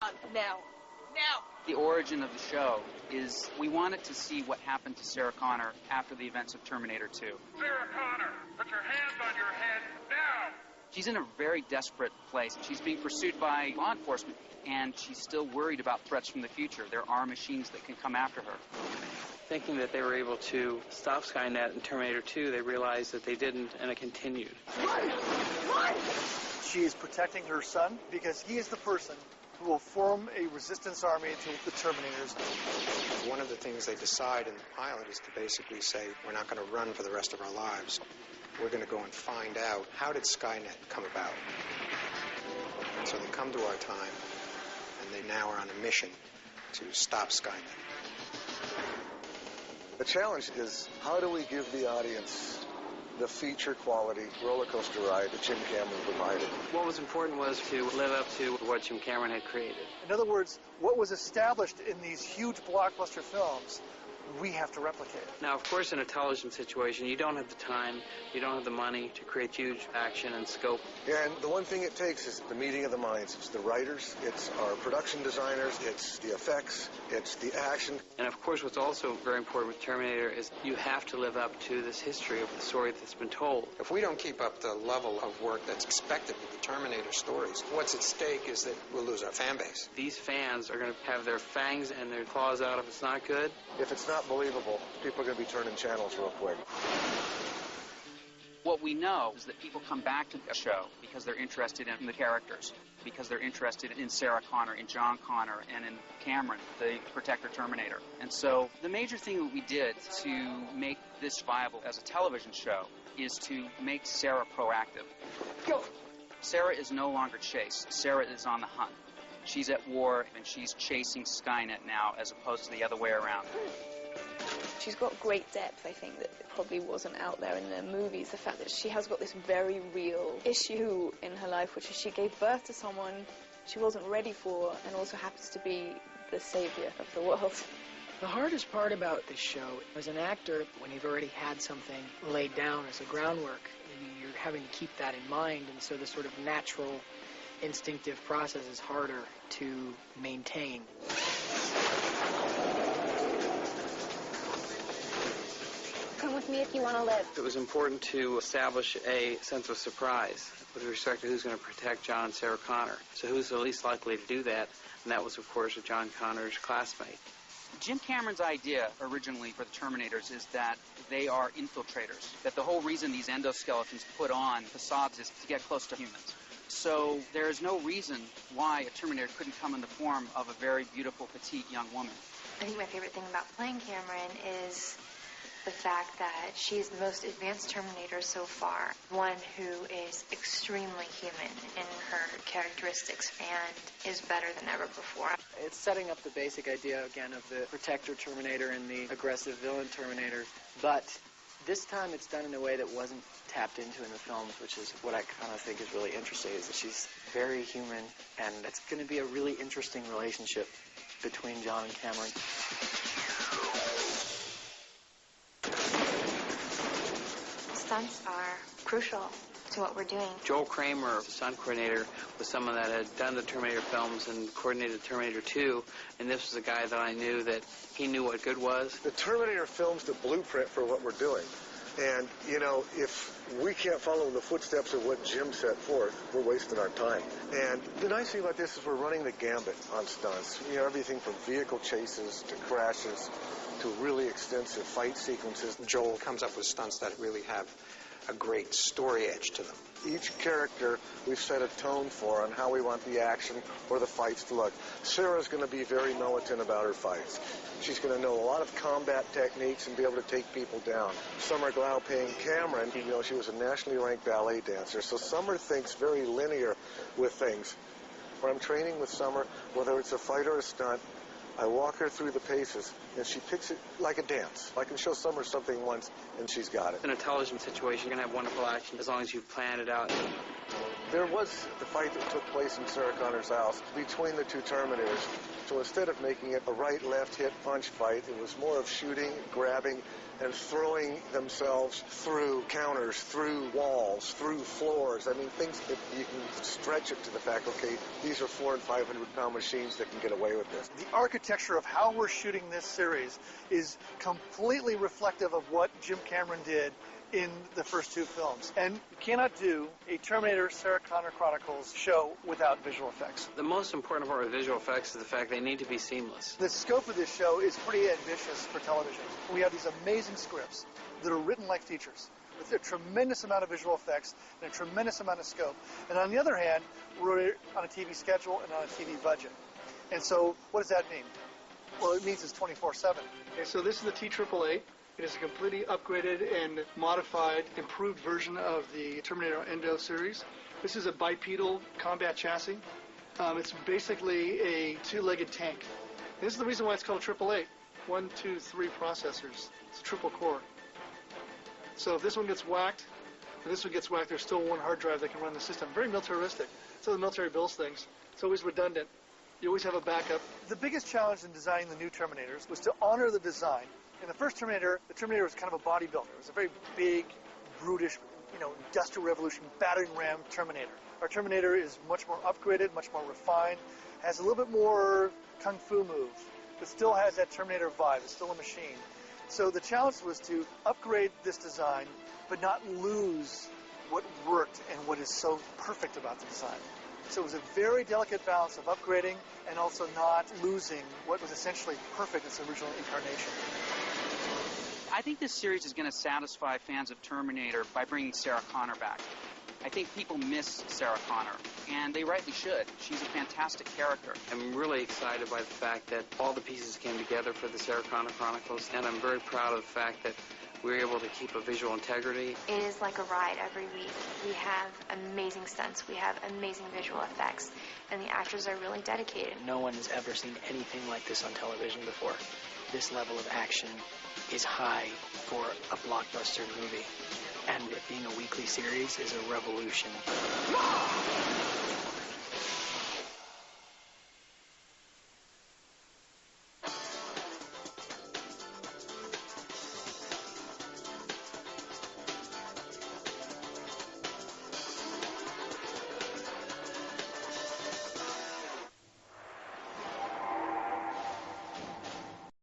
Now. Now! The origin of the show is we wanted to see what happened to Sarah Connor after the events of Terminator 2. Sarah Connor, put your hands on your head now! She's in a very desperate place. She's being pursued by law enforcement, and she's still worried about threats from the future. There are machines that can come after her. Thinking that they were able to stop Skynet in Terminator 2, they realized that they didn't, and it continued. Run! Run! She is protecting her son because he is the person who will form a resistance army to the Terminators. One of the things they decide in the pilot is to basically say, we're not going to run for the rest of our lives. We're going to go and find out, how did Skynet come about? And so they come to our time, and they now are on a mission to stop Skynet. The challenge is, how do we give the audience the feature quality roller coaster ride that Jim Cameron provided? What was important was to live up to what Jim Cameron had created. In other words, what was established in these huge blockbuster films, we have to replicate. Now, of course, in a television situation, you don't have the time, you don't have the money to create huge action and scope. And the one thing it takes is the meeting of the minds. It's the writers, it's our production designers, it's the effects, it's the action. And of course, what's also very important with Terminator is you have to live up to this history of the story that's been told. If we don't keep up the level of work that's expected with the Terminator stories, what's at stake is that we'll lose our fan base. These fans are going to have their fangs and their claws out if it's not good. If it's not believable, people are going to be turning channels real quick. What we know is that people come back to the show because they're interested in the characters, because they're interested in Sarah Connor, in John Connor, and in Cameron, the Protector Terminator. And so the major thing that we did to make this viable as a television show is to make Sarah proactive. Go! Sarah is no longer chased. Sarah is on the hunt. She's at war, and she's chasing Skynet now, as opposed to the other way around. She's got great depth, I think, that probably wasn't out there in the movies. The fact that she has got this very real issue in her life, which is she gave birth to someone she wasn't ready for, and also happens to be the savior of the world. The hardest part about this show, as an actor, when you've already had something laid down as a groundwork, you're having to keep that in mind, and so the sort of natural, instinctive process is harder to maintain. Come with me if you want to live. It was important to establish a sense of surprise with respect to who's going to protect John and Sarah Connor. So who's the least likely to do that? And that was, of course, John Connor's classmate. Jim Cameron's idea originally for the Terminators is that they are infiltrators, that the whole reason these endoskeletons put on facades is to get close to humans. So there is no reason why a Terminator couldn't come in the form of a very beautiful, petite young woman. I think my favorite thing about playing Cameron is the fact that she's the most advanced Terminator so far, one who is extremely human in her characteristics and is better than ever before. It's setting up the basic idea, again, of the Protector Terminator and the aggressive villain Terminator, but this time it's done in a way that wasn't tapped into in the films, which is what I kind of think is really interesting, is that she's very human, and it's going to be a really interesting relationship between John and Cameron. Stunts are crucial to what we're doing. Joel Kramer, the stunt coordinator, was someone that had done the Terminator films and coordinated Terminator 2, and this was a guy that I knew that he knew what good was. The Terminator film's the blueprint for what we're doing. And, you know, if we can't follow the footsteps of what Jim set forth, we're wasting our time. And the nice thing about this is we're running the gambit on stunts. You know, everything from vehicle chases to crashes to really extensive fight sequences. Joel comes up with stunts that really have a great story edge to them. Each character we've set a tone for on how we want the action or the fights to look. Sarah's going to be very militant about her fights. She's going to know a lot of combat techniques and be able to take people down. Summer Glau playing Cameron, you know, she was a nationally ranked ballet dancer, so Summer thinks very linear with things. When I'm training with Summer, whether it's a fight or a stunt, I walk her through the paces, and she picks it like a dance. I can show Summer something once, and she's got it. In a television situation, you're going to have wonderful action as long as you've planned it out. There was the fight that took place in Sarah Connor's house between the two Terminators. So instead of making it a right, left, hit, punch fight, it was more of shooting, grabbing, and throwing themselves through counters, through walls, through floors. I mean, things that you can stretch it to the fact, okay, these are 400- and 500-pound machines that can get away with this. The architecture of how we're shooting this series is completely reflective of what Jim Cameron did in the first two films. And you cannot do a Terminator Sarah Connor Chronicles show without visual effects. The most important part of visual effects is the fact they need to be seamless. The scope of this show is pretty ambitious for television. We have these amazing scripts that are written like features with a tremendous amount of visual effects and a tremendous amount of scope. And on the other hand, we're on a TV schedule and on a TV budget. And so what does that mean? Well, it means it's 24/7. Okay, so this is the T-888. It is a completely upgraded and modified, improved version of the Terminator Endo series. This is a bipedal combat chassis. It's basically a two-legged tank. This is the reason why it's called 888. 1, 2, 3 processors. It's a triple core. So if this one gets whacked, and this one gets whacked, there's still one hard drive that can run the system. Very militaristic. So the military builds things. It's always redundant. You always have a backup. The biggest challenge in designing the new Terminators was to honor the design. In the first Terminator, the Terminator was kind of a bodybuilder. It was a very big, brutish, industrial revolution, battering ram Terminator. Our Terminator is much more upgraded, much more refined, has a little bit more kung fu move, but still has that Terminator vibe. It's still a machine. So the challenge was to upgrade this design, but not lose what worked and what is so perfect about the design. So it was a very delicate balance of upgrading and also not losing what was essentially perfect in its original incarnation. I think this series is going to satisfy fans of Terminator by bringing Sarah Connor back. I think people miss Sarah Connor, and they rightly should. She's a fantastic character. I'm really excited by the fact that all the pieces came together for the Sarah Connor Chronicles, and I'm very proud of the fact that we were able to keep a visual integrity. It is like a ride every week. We have amazing stunts, we have amazing visual effects, and the actors are really dedicated. No one has ever seen anything like this on television before. This level of action is high for a blockbuster movie. And it being a weekly series is a revolution.